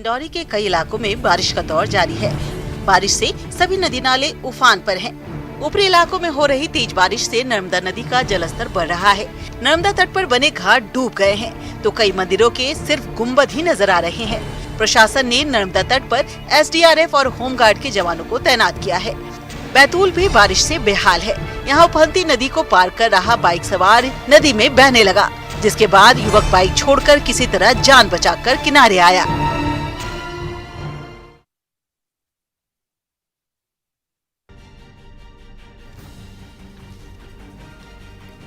डिंडौरी के कई इलाकों में बारिश का दौर जारी है। बारिश से सभी नदी नाले उफान पर हैं। ऊपरी इलाकों में हो रही तेज बारिश से नर्मदा नदी का जलस्तर बढ़ रहा है। नर्मदा तट पर बने घाट डूब गए हैं तो कई मंदिरों के सिर्फ गुम्बद ही नजर आ रहे हैं। प्रशासन ने नर्मदा तट पर SDRF और होमगार्ड के जवानों को तैनात किया है। बैतूल भी बारिश से बेहाल है। यहाँ उफनती नदी को पार कर रहा बाइक सवार नदी में बहने लगा, जिसके बाद युवक बाइक छोड़कर किसी तरह जान बचाकर किनारे आया।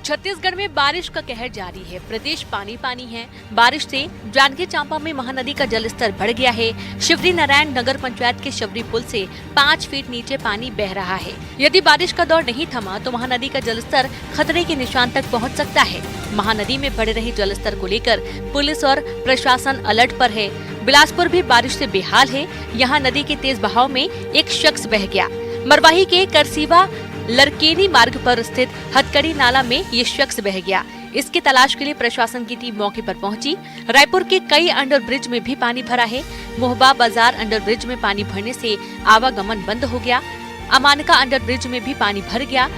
छत्तीसगढ़ में बारिश का कहर जारी है। प्रदेश पानी पानी है। बारिश से जांजगीर चांपा में महानदी का जलस्तर बढ़ गया है। शिवरी नारायण नगर पंचायत के शिवरी पुल से 5 फीट नीचे पानी बह रहा है। यदि बारिश का दौर नहीं थमा तो महानदी का जलस्तर खतरे के निशान तक पहुंच सकता है। महानदी में बढ़ रहे जलस्तर को लेकर पुलिस और प्रशासन अलर्ट पर है। बिलासपुर भी बारिश से बेहाल है। यहाँ नदी के तेज बहाव में एक शख्स बह गया। मरवाही के करसीवा लरकेनी मार्ग पर स्थित हथकड़ी नाला में ये शख्स बह गया। इसकी तलाश के लिए प्रशासन की टीम मौके पर पहुंची। रायपुर के कई अंडर ब्रिज में भी पानी भरा है। मोहबा बाजार अंडर ब्रिज में पानी भरने से आवागमन बंद हो गया। अमानका अंडर ब्रिज में भी पानी भर गया।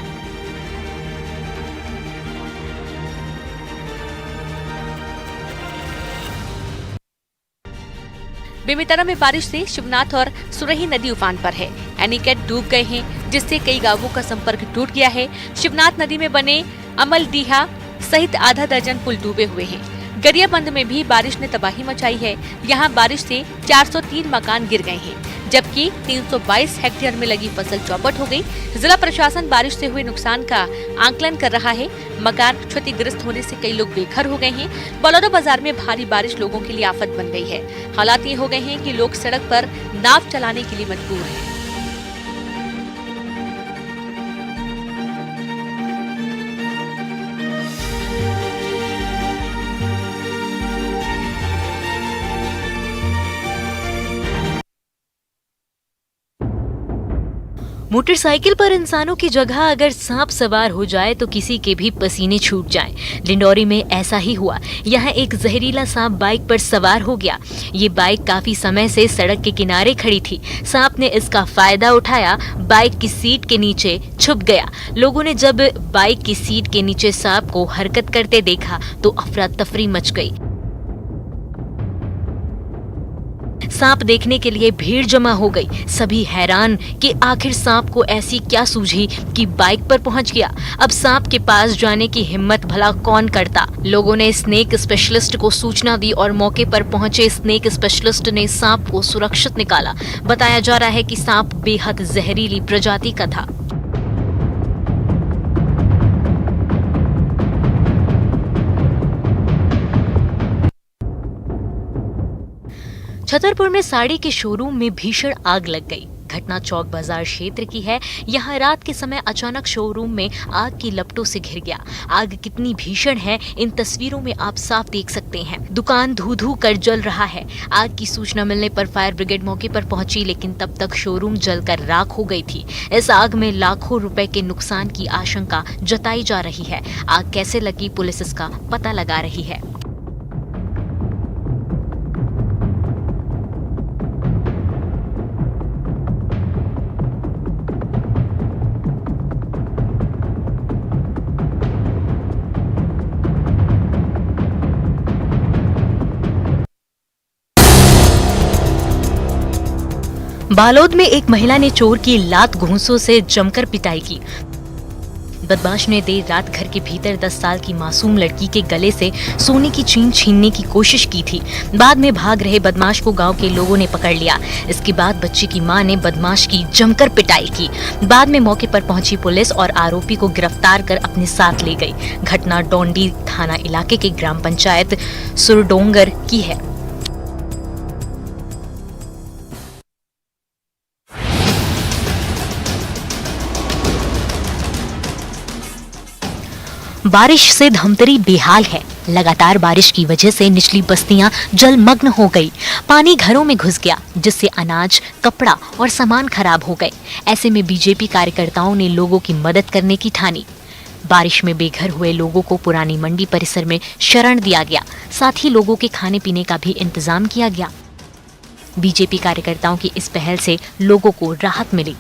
बेमेतरा में बारिश से शिवनाथ और सुरही नदी उफान पर है। एनीकट डूब गए हैं, जिससे कई गांवों का संपर्क टूट गया है। शिवनाथ नदी में बने अमलडीहा सहित आधा दर्जन पुल डूबे हुए हैं। गरियाबंद में भी बारिश ने तबाही मचाई है। यहाँ बारिश से 403 मकान गिर गए हैं, जबकि 322 हेक्टेयर में लगी फसल चौपट हो गई। जिला प्रशासन बारिश से हुए नुकसान का आंकलन कर रहा है। मकान क्षतिग्रस्त होने से कई लोग बेघर हो गए हैं। बलौदा बाजार में भारी बारिश लोगों के लिए आफत बन गई है। हालात ये हो गए हैं कि लोग सड़क पर नाव चलाने के लिए मजबूर हैं। मोटरसाइकिल पर इंसानों की जगह अगर सांप सवार हो जाए तो किसी के भी पसीने छूट जाएं। डिंडौरी में ऐसा ही हुआ। यहाँ एक जहरीला सांप बाइक पर सवार हो गया। ये बाइक काफी समय से सड़क के किनारे खड़ी थी। सांप ने इसका फायदा उठाया, बाइक की सीट के नीचे छुप गया। लोगों ने जब बाइक की सीट के नीचे सांप को हरकत करते देखा तो अफरा तफरी मच गई। सांप देखने के लिए भीड़ जमा हो गई। सभी हैरान कि आखिर सांप को ऐसी क्या सूझी कि बाइक पर पहुंच गया। अब सांप के पास जाने की हिम्मत भला कौन करता। लोगों ने स्नेक स्पेशलिस्ट को सूचना दी और मौके पर पहुंचे स्नेक स्पेशलिस्ट ने सांप को सुरक्षित निकाला। बताया जा रहा है कि सांप बेहद जहरीली प्रजाति का था। छतरपुर में साड़ी के शोरूम में भीषण आग लग गई। घटना चौक बाजार क्षेत्र की है। यहाँ रात के समय अचानक शोरूम में आग की लपटों से घिर गया। आग कितनी भीषण है इन तस्वीरों में आप साफ देख सकते हैं। दुकान धू-धू कर जल रहा है। आग की सूचना मिलने पर फायर ब्रिगेड मौके पर पहुंची, लेकिन तब तक शोरूम जलकर राख हो गई थी। इस आग में लाखों रुपए के नुकसान की आशंका जताई जा रही है। आग कैसे लगी, पुलिस इसका पता लगा रही है। बालोद में एक महिला ने चोर की लात घूंसों से जमकर पिटाई की। बदमाश ने देर रात घर के भीतर 10 साल की मासूम लड़की के गले से सोने की चेन छीनने की कोशिश की थी। बाद में भाग रहे बदमाश को गांव के लोगों ने पकड़ लिया। इसके बाद बच्ची की मां ने बदमाश की जमकर पिटाई की। बाद में मौके पर पहुंची पुलिस और आरोपी को गिरफ्तार कर अपने साथ ले गई। घटना डोंडी थाना इलाके के ग्राम पंचायत सुरडोंगर की है। बारिश से धमतरी बेहाल है। लगातार बारिश की वजह से निचली बस्तियां जलमग्न हो गई। पानी घरों में घुस गया, जिससे अनाज, कपड़ा और सामान खराब हो गए। ऐसे में बीजेपी कार्यकर्ताओं ने लोगों की मदद करने की ठानी। बारिश में बेघर हुए लोगों को पुरानी मंडी परिसर में शरण दिया गया। साथ ही लोगों के खाने पीने का भी इंतजाम किया गया। बीजेपी कार्यकर्ताओं की इस पहल से लोगों को राहत मिली।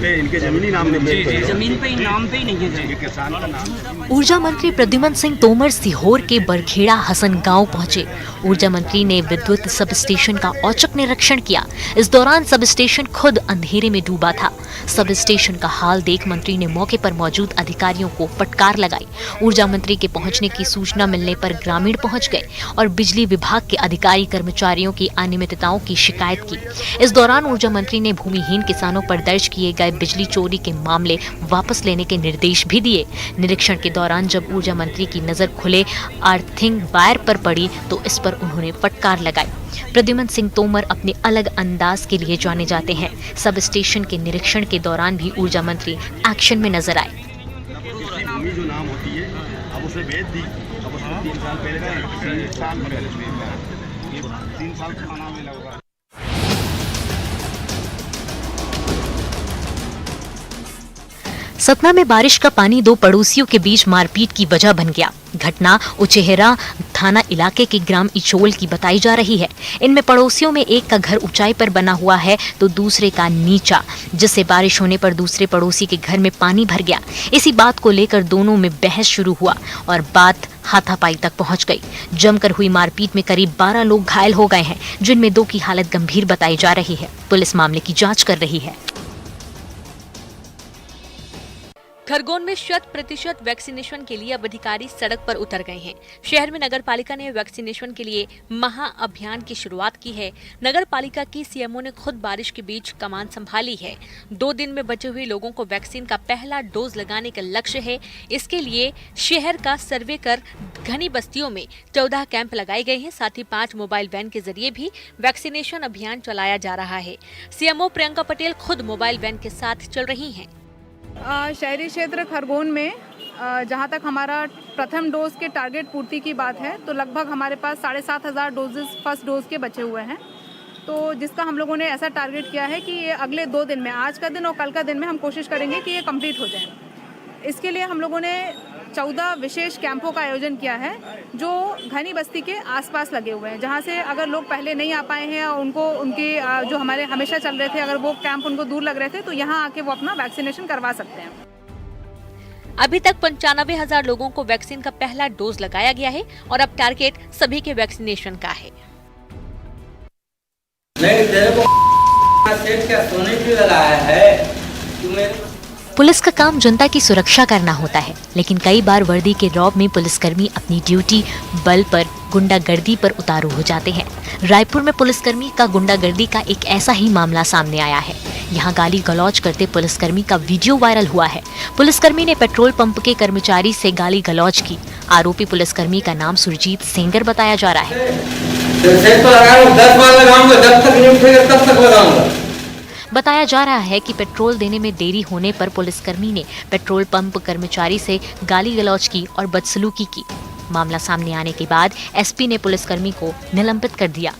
इनके जमीनी नाम में जमीन पे ही नाम पे ही नहीं है किसान का नाम। ऊर्जा मंत्री प्रद्युमन सिंह तोमर सीहोर के बरखेड़ा हसन गांव पहुंचे। ऊर्जा मंत्री ने विद्युत सब स्टेशन का औचक निरीक्षण किया। इस दौरान सब स्टेशन खुद अंधेरे में डूबा था। सब स्टेशन का हाल देख मंत्री ने मौके पर मौजूद अधिकारियों को फटकार लगाई। ऊर्जा मंत्री के पहुंचने की सूचना मिलने पर ग्रामीण पहुंच गए और बिजली विभाग के अधिकारी कर्मचारियों की अनियमितताओं की शिकायत की। इस दौरान ऊर्जा मंत्री ने भूमिहीन किसानों पर दर्ज किए गए बिजली चोरी के मामले वापस लेने के निर्देश भी दिए। निरीक्षण के दौरान जब ऊर्जा मंत्री की नजर खुले अर्थिंग वायर पर पड़ी तो इस पर उन्होंने फटकार लगाई। प्रद्युमन सिंह तोमर अपने अलग अंदाज के लिए जाने जाते हैं। सब स्टेशन के निरीक्षण के दौरान भी ऊर्जा मंत्री एक्शन में नजर आए। भूमि जो नाम होती है अब उसे भेज दी, अब उसको 3 साल पहले 3 साल का नाम मिला होगा। सतना में बारिश का पानी दो पड़ोसियों के बीच मारपीट की वजह बन गया। घटना उचेहरा थाना इलाके के ग्राम इचोल की बताई जा रही है। इनमें पड़ोसियों में एक का घर ऊंचाई पर बना हुआ है तो दूसरे का नीचा, जिससे बारिश होने पर दूसरे पड़ोसी के घर में पानी भर गया। इसी बात को लेकर दोनों में बहस शुरू हुआ और बात हाथापाई तक पहुंच गई। जमकर हुई मारपीट में करीब 12 लोग घायल हो गए हैं, जिनमें 2 की हालत गंभीर बताई जा रही है। पुलिस मामले की जाँच कर रही है। खरगोन में 100% वैक्सीनेशन के लिए अब अधिकारी सड़क पर उतर गए हैं। शहर में नगर पालिका ने वैक्सीनेशन के लिए महा अभियान की शुरुआत की है। नगर पालिका की सीएमओ ने खुद बारिश के बीच कमान संभाली है। 2 दिन में बचे हुए लोगों को वैक्सीन का पहला डोज लगाने का लक्ष्य है। इसके लिए शहर का सर्वे कर घनी बस्तियों में 14 कैंप लगाए गए हैं। साथ ही 5 मोबाइल वैन के जरिए भी वैक्सीनेशन अभियान चलाया जा रहा है। सीएमओ प्रियंका पटेल खुद मोबाइल वैन के साथ चल रही हैं। शहरी क्षेत्र खरगोन में जहां तक हमारा प्रथम डोज के टारगेट पूर्ति की बात है तो लगभग हमारे पास 7,500 डोजेस फर्स्ट डोज के बचे हुए हैं। तो जिसका हम लोगों ने ऐसा टारगेट किया है कि ये अगले 2 दिन में, आज का दिन और कल का दिन में हम कोशिश करेंगे कि ये कंप्लीट हो जाए। इसके लिए हम लोगों ने 14 विशेष कैंपों का आयोजन किया है जो घनी बस्ती के आसपास लगे हुए हैं, जहां से अगर लोग पहले नहीं आ पाए हैं और उनको उनके जो हमारे हमेशा चल रहे थे, अगर वो कैंप उनको दूर लग रहे थे तो यहां आके वो अपना वैक्सीनेशन करवा सकते हैं। अभी तक 95,000 लोगों को वैक्सीन का पहला डोज लगाया गया है और अब टारगेट सभी के वैक्सीनेशन का है। नहीं तेरे को सेट क्या सोने क्यों लगाया है? तुम्हें पुलिस का काम जनता की सुरक्षा करना होता है, लेकिन कई बार वर्दी के रौब में पुलिसकर्मी अपनी ड्यूटी बल पर गुंडागर्दी पर उतारू हो जाते हैं। रायपुर में पुलिसकर्मी का गुंडागर्दी का एक ऐसा ही मामला सामने आया है। यहाँ गाली गलौज करते पुलिसकर्मी का वीडियो वायरल हुआ है। पुलिसकर्मी ने पेट्रोल पंप के कर्मचारी से गाली गलौज की। आरोपी पुलिसकर्मी का नाम सुरजीत सेंगर बताया जा रहा है। 10 बार लगाऊंगा, जब तक नहीं उठेगा तब तक लगाऊंगा। बताया जा रहा है कि पेट्रोल देने में देरी होने पर पुलिसकर्मी ने पेट्रोल पंप कर्मचारी से गाली गलौज की और बदसलूकी की। मामला सामने आने के बाद एसपी ने पुलिसकर्मी को निलंबित कर दिया।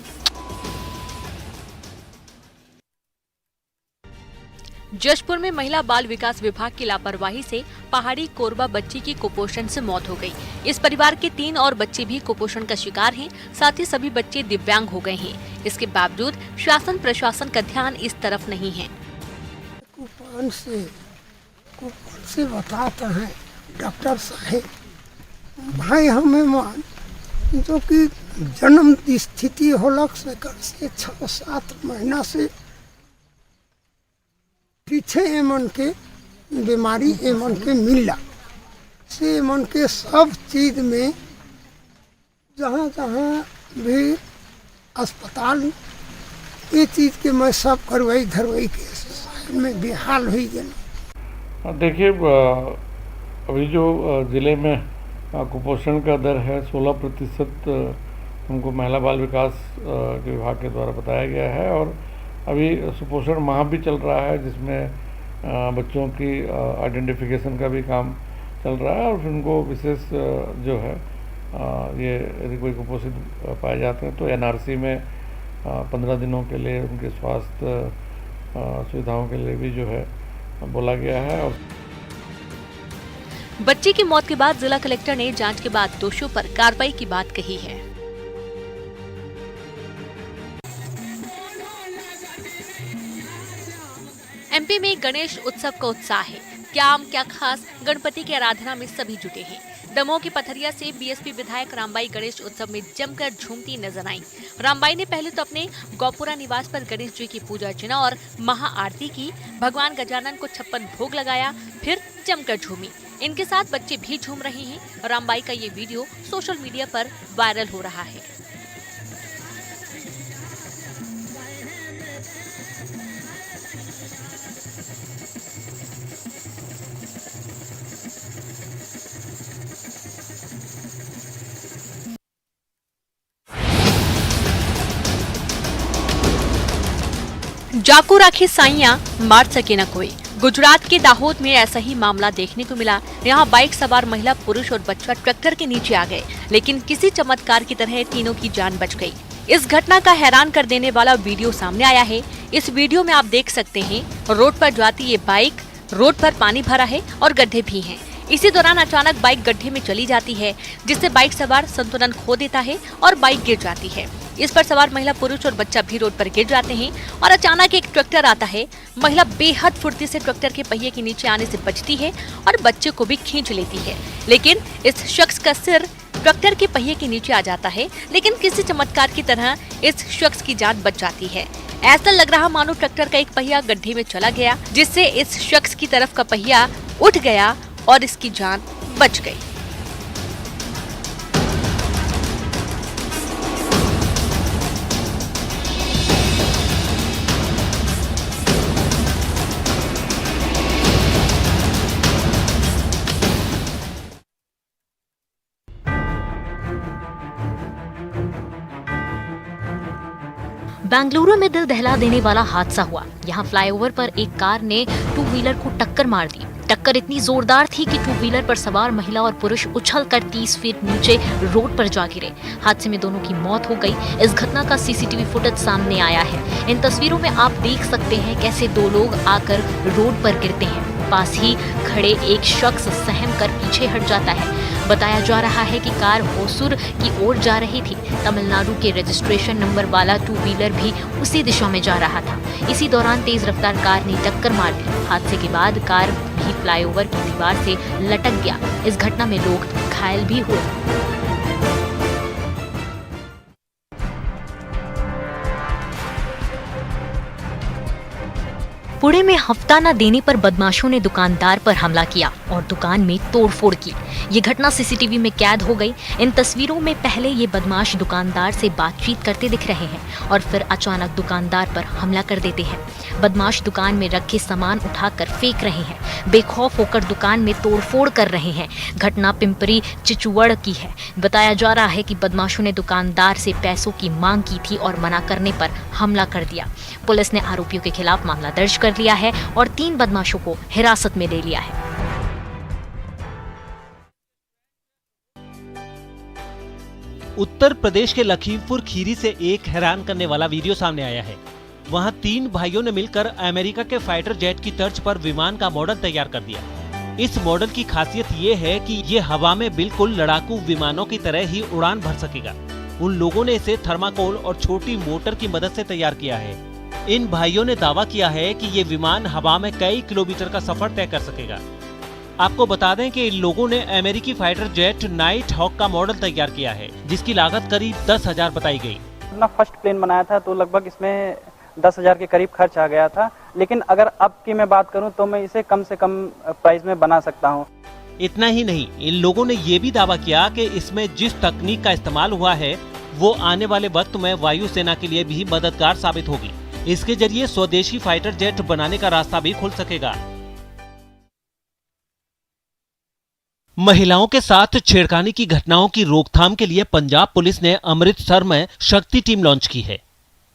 जशपुर में महिला बाल विकास विभाग की लापरवाही से पहाड़ी कोरबा बच्ची की कुपोषण से मौत हो गई। इस परिवार के 3 और बच्चे भी कुपोषण का शिकार हैं। साथ ही सभी बच्चे दिव्यांग हो गए हैं। इसके बावजूद शासन प्रशासन का ध्यान इस तरफ नहीं है। कुपोषण से बताते हैं डॉक्टर साहब, भाई हमें जो कि जन्म स्थिति होलक से 6-7 महीना से पीछे एमन के बीमारी एमन के मिला से एमन के सब चीज में जहाँ जहाँ भी अस्पताल ये चीज के मैं सब करवाई धरवाई के में बेहाल हुई गई। देखिए अभी जो ज़िले में कुपोषण का दर है 16% हमको महिला बाल विकास के विभाग के द्वारा बताया गया है। और अभी सुपोषण माह भी चल रहा है जिसमें बच्चों की आइडेंटिफिकेशन का भी काम चल रहा है और उनको विशेष जो है ये यदि कोई कुपोषित पाए जाते हैं तो एनआरसी में 15 दिनों के लिए उनके स्वास्थ्य सुविधाओं के लिए भी जो है बोला गया है। और बच्चे की मौत के बाद जिला कलेक्टर ने जांच के बाद दोषियों पर कार्रवाई की बात कही है। एमपी में गणेश उत्सव का उत्साह है। क्या आम क्या खास, गणपति की आराधना में सभी जुटे हैं। दमोह की पथरिया से बीएसपी विधायक रामबाई गणेश उत्सव में जमकर झूमती नजर आईं। रामबाई ने पहले तो अपने गौपुरा निवास पर गणेश जी की पूजा अर्चना और महाआरती की, भगवान गजानन को 56 भोग लगाया, फिर जमकर झूमी। इनके साथ बच्चे भी झूम रहे हैं। रामबाई का ये वीडियो सोशल मीडिया पर वायरल हो रहा है। जाको राखी साइयां मार सके न कोई। गुजरात के दाहोद में ऐसा ही मामला देखने को मिला। यहाँ बाइक सवार महिला, पुरुष और बच्चा ट्रैक्टर के नीचे आ गए, लेकिन किसी चमत्कार की तरह तीनों की जान बच गई। इस घटना का हैरान कर देने वाला वीडियो सामने आया है। इस वीडियो में आप देख सकते हैं रोड पर जाती ये बाइक, रोड पर पानी भरा है और गड्ढे भी हैं। इसी दौरान अचानक बाइक गड्ढे में चली जाती है, जिससे बाइक सवार संतुलन खो देता है और बाइक गिर जाती है। इस पर सवार महिला, पुरुष और बच्चा भी रोड पर गिर जाते हैं और अचानक एक ट्रैक्टर आता है। महिला बेहद फुर्ती से ट्रैक्टर के पहिए के नीचे आने से बचती है और बच्चे को भी खींच लेती है, लेकिन इस शख्स का सिर ट्रैक्टर के पहिए के नीचे आ जाता है। लेकिन किसी चमत्कार की तरह इस शख्स की जान बच जाती है। ऐसा लग रहा मानो ट्रैक्टर का एक पहिया गड्ढे में चला गया, जिससे इस शख्स की तरफ का पहिया उठ गया और इसकी जान बच गई। बेंगलुरु में दिल दहला देने वाला हादसा हुआ। यहाँ फ्लाईओवर पर एक कार ने टू व्हीलर को टक्कर मार दी। टक्कर इतनी जोरदार थी कि टू व्हीलर पर सवार महिला और पुरुष उछलकर 30 फीट नीचे रोड पर जा गिरे। हादसे में दोनों की मौत हो गई। इस घटना का सीसीटीवी फुटेज सामने आया है। इन तस्वीरों में आप देख सकते हैं कैसे दो लोग आकर रोड पर गिरते हैं। पास ही खड़े एक शख्स सहम कर पीछे हट जाता है। बताया जा रहा है कि कार होसूर की ओर जा रही थी। तमिलनाडु के रजिस्ट्रेशन नंबर वाला टू व्हीलर भी उसी दिशा में जा रहा था। इसी दौरान तेज रफ्तार कार ने टक्कर मार दी। हादसे के बाद कार भी फ्लाईओवर की दीवार से लटक गया। इस घटना में लोग घायल भी हुए। पुणे में हफ्ता न देने पर बदमाशों ने दुकानदार पर हमला किया और दुकान में तोड़फोड़ की। ये घटना सीसीटीवी में कैद हो गई। इन तस्वीरों में पहले ये बदमाश दुकानदार से बातचीत करते दिख रहे हैं और फिर अचानक दुकानदार पर हमला कर देते हैं। बदमाश दुकान में रखे सामान उठाकर फेंक रहे हैं। बेखौफ होकर दुकान में तोड़फोड़ कर रहे हैं। घटना पिंपरी चिचुवड़ की है। बताया जा रहा है कि बदमाशों ने दुकानदार से पैसों की मांग की थी और मना करने पर हमला कर दिया। पुलिस ने आरोपियों के खिलाफ मामला दर्ज कर लिया है और 3 बदमाशों को हिरासत में ले लिया है। उत्तर प्रदेश के लखीमपुर खीरी से एक हैरान करने वाला वीडियो सामने आया है। वहां 3 भाइयों ने मिलकर अमेरिका के फाइटर जेट की तर्ज पर विमान का मॉडल तैयार कर दिया। इस मॉडल की खासियत ये है कि ये हवा में बिल्कुल लड़ाकू विमानों की तरह ही उड़ान भर सकेगा। उन लोगों ने इसे थर्माकोल और छोटी मोटर की मदद से तैयार किया है। इन भाइयों ने दावा किया है कि ये विमान हवा में कई किलोमीटर का सफर तय कर सकेगा। आपको बता दें कि इन लोगों ने अमेरिकी फाइटर जेट नाइट हॉक का मॉडल तैयार किया है, जिसकी लागत करीब 10,000 बताई गई। अपना फर्स्ट प्लेन बनाया था तो लगभग इसमें 10,000 के करीब खर्च आ गया था, लेकिन अगर अब की मैं बात करूं तो मैं इसे कम से कम प्राइस में बना सकता हूं। इतना ही नहीं, इन लोगों ने ये भी दावा किया कि इसमें जिस तकनीक का इस्तेमाल हुआ है वो आने वाले वक्त में वायुसेना के लिए भी मददगार साबित होगी। इसके जरिए स्वदेशी फाइटर जेट बनाने का रास्ता भी खुल सकेगा। महिलाओं के साथ छेड़खानी की घटनाओं की रोकथाम के लिए पंजाब पुलिस ने अमृतसर में शक्ति टीम लॉन्च की है।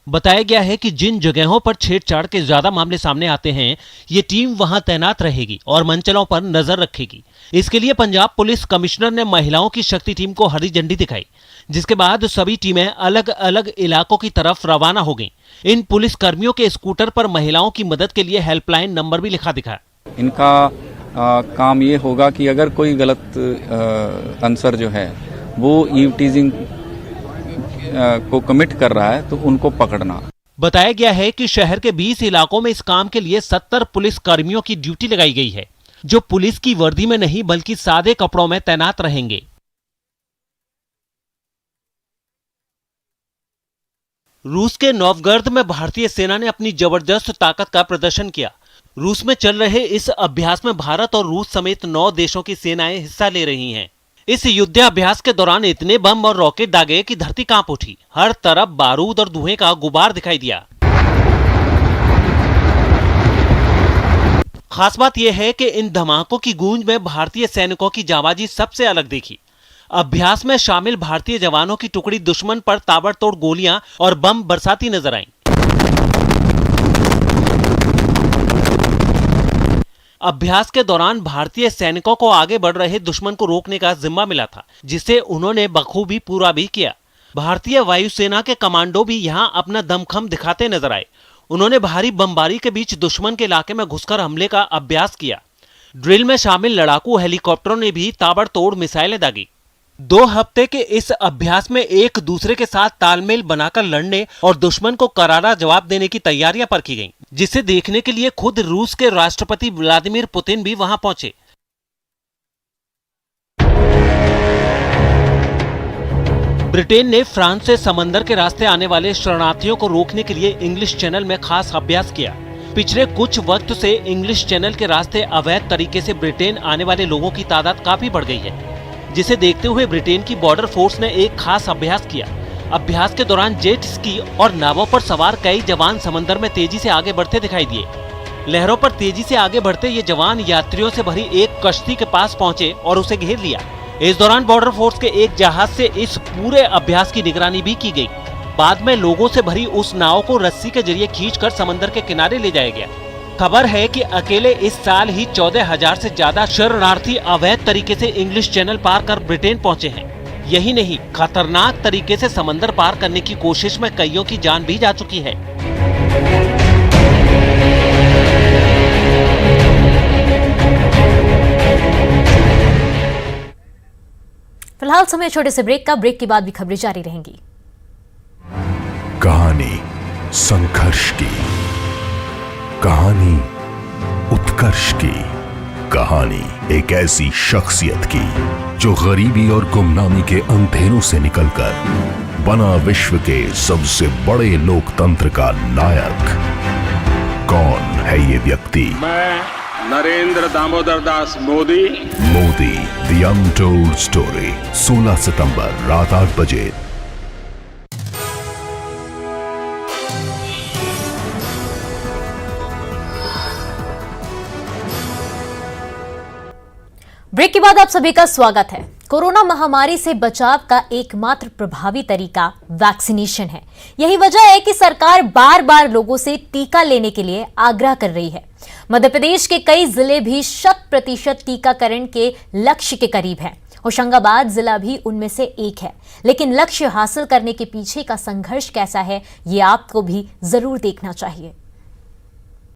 बताया गया है कि जिन जगहों पर छेड़छाड़ के ज्यादा मामले सामने आते हैं, ये टीम वहां तैनात रहेगी और मंचलों पर नजर रखेगी। इसके लिए पंजाब पुलिस कमिश्नर ने महिलाओं की शक्ति टीम को हरी झंडी दिखाई, जिसके बाद सभी टीमें अलग अलग इलाकों की तरफ रवाना हो गईं। इन पुलिस कर्मियों के स्कूटर पर महिलाओं की मदद के लिए हेल्पलाइन नंबर भी लिखा दिखा। इनका काम ये होगा कि अगर कोई गलत आंसर जो है वो ईव टीजिंग को कमिट कर रहा है तो उनको पकड़ना। बताया गया है कि शहर के 20 इलाकों में इस काम के लिए 70 पुलिस कर्मियों की ड्यूटी लगाई गई है, जो पुलिस की वर्दी में नहीं बल्कि सादे कपड़ों में तैनात रहेंगे। रूस के नोवगोरोड में भारतीय सेना ने अपनी जबरदस्त ताकत का प्रदर्शन किया। रूस में चल रहे इस अभ्यास में भारत और रूस समेत 9 देशों की सेनाएं हिस्सा ले रही हैं। इस युद्धाभ्यास के दौरान इतने बम और रॉकेट दागे कि धरती कांप उठी। हर तरफ बारूद और धुएं का गुबार दिखाई दिया। खास बात यह है कि इन धमाकों की गूंज में भारतीय सैनिकों की जाबाजी सबसे अलग दिखी। अभ्यास में शामिल भारतीय जवानों की टुकड़ी दुश्मन पर ताबड़तोड़ गोलियां और बम बरसाती नजर आईं। अभ्यास के दौरान भारतीय सैनिकों को आगे बढ़ रहे दुश्मन को रोकने का जिम्मा मिला था, जिसे उन्होंने बखूबी पूरा भी किया। भारतीय वायुसेना के कमांडो भी यहां अपना दमखम दिखाते नजर आए। उन्होंने भारी बमबारी के बीच दुश्मन के इलाके में घुसकर हमले का अभ्यास किया। ड्रिल में शामिल लड़ाकू हेलीकॉप्टरों ने भी ताबड़तोड़ मिसाइलें दागी। 2 हफ्ते के इस अभ्यास में एक दूसरे के साथ तालमेल बनाकर लड़ने और दुश्मन को करारा जवाब देने की तैयारियां परखी गईं, जिसे देखने के लिए खुद रूस के राष्ट्रपति व्लादिमीर पुतिन भी वहां पहुंचे। ब्रिटेन ने फ्रांस से समंदर के रास्ते आने वाले शरणार्थियों को रोकने के लिए इंग्लिश चैनल में खास अभ्यास किया। पिछले कुछ वक्त से इंग्लिश चैनल के रास्ते अवैध तरीके से ब्रिटेन आने वाले लोगों की तादाद काफी बढ़ गई है, जिसे देखते हुए ब्रिटेन की बॉर्डर फोर्स ने एक खास अभ्यास किया। अभ्यास के दौरान जेट स्की और नावों पर सवार कई जवान समंदर में तेजी से आगे बढ़ते दिखाई दिए। लहरों पर तेजी से आगे बढ़ते ये जवान यात्रियों से भरी एक कश्ती के पास पहुंचे और उसे घेर लिया। इस दौरान बॉर्डर फोर्स के एक जहाज से इस पूरे अभ्यास की निगरानी भी की गई। बाद में लोगों से भरी उस नाव को रस्सी के जरिए खींचकर समंदर के किनारे ले जाया गया। खबर है कि अकेले इस साल ही 14,000 से ज्यादा शरणार्थी अवैध तरीके से इंग्लिश चैनल पार कर ब्रिटेन पहुंचे हैं। यही नहीं, खतरनाक तरीके से समंदर पार करने की कोशिश में कईयों की जान भी जा चुकी है। फिलहाल समय छोटे से ब्रेक का। ब्रेक के बाद भी खबरें जारी रहेंगी। कहानी संघर्ष की, कहानी उत्कर्ष की, कहानी एक ऐसी शख्सियत की जो गरीबी और गुमनामी के अंधेरों से निकलकर बना विश्व के सबसे बड़े लोकतंत्र का नायक। कौन है ये व्यक्ति? मैं Narendra Damodar Das Modi. Modi the untold story, 16 सितंबर रात 8 बजे। ब्रेक के बाद आप सभी का स्वागत है। कोरोना महामारी से बचाव का एकमात्र प्रभावी तरीका वैक्सीनेशन है। यही वजह है कि सरकार बार बार लोगों से टीका लेने के लिए आग्रह कर रही है। मध्य प्रदेश के कई जिले भी 100% टीकाकरण के लक्ष्य के करीब हैं। होशंगाबाद जिला भी उनमें से एक है। लेकिन लक्ष्य हासिल करने के पीछे का संघर्ष कैसा है, ये आपको भी जरूर देखना चाहिए।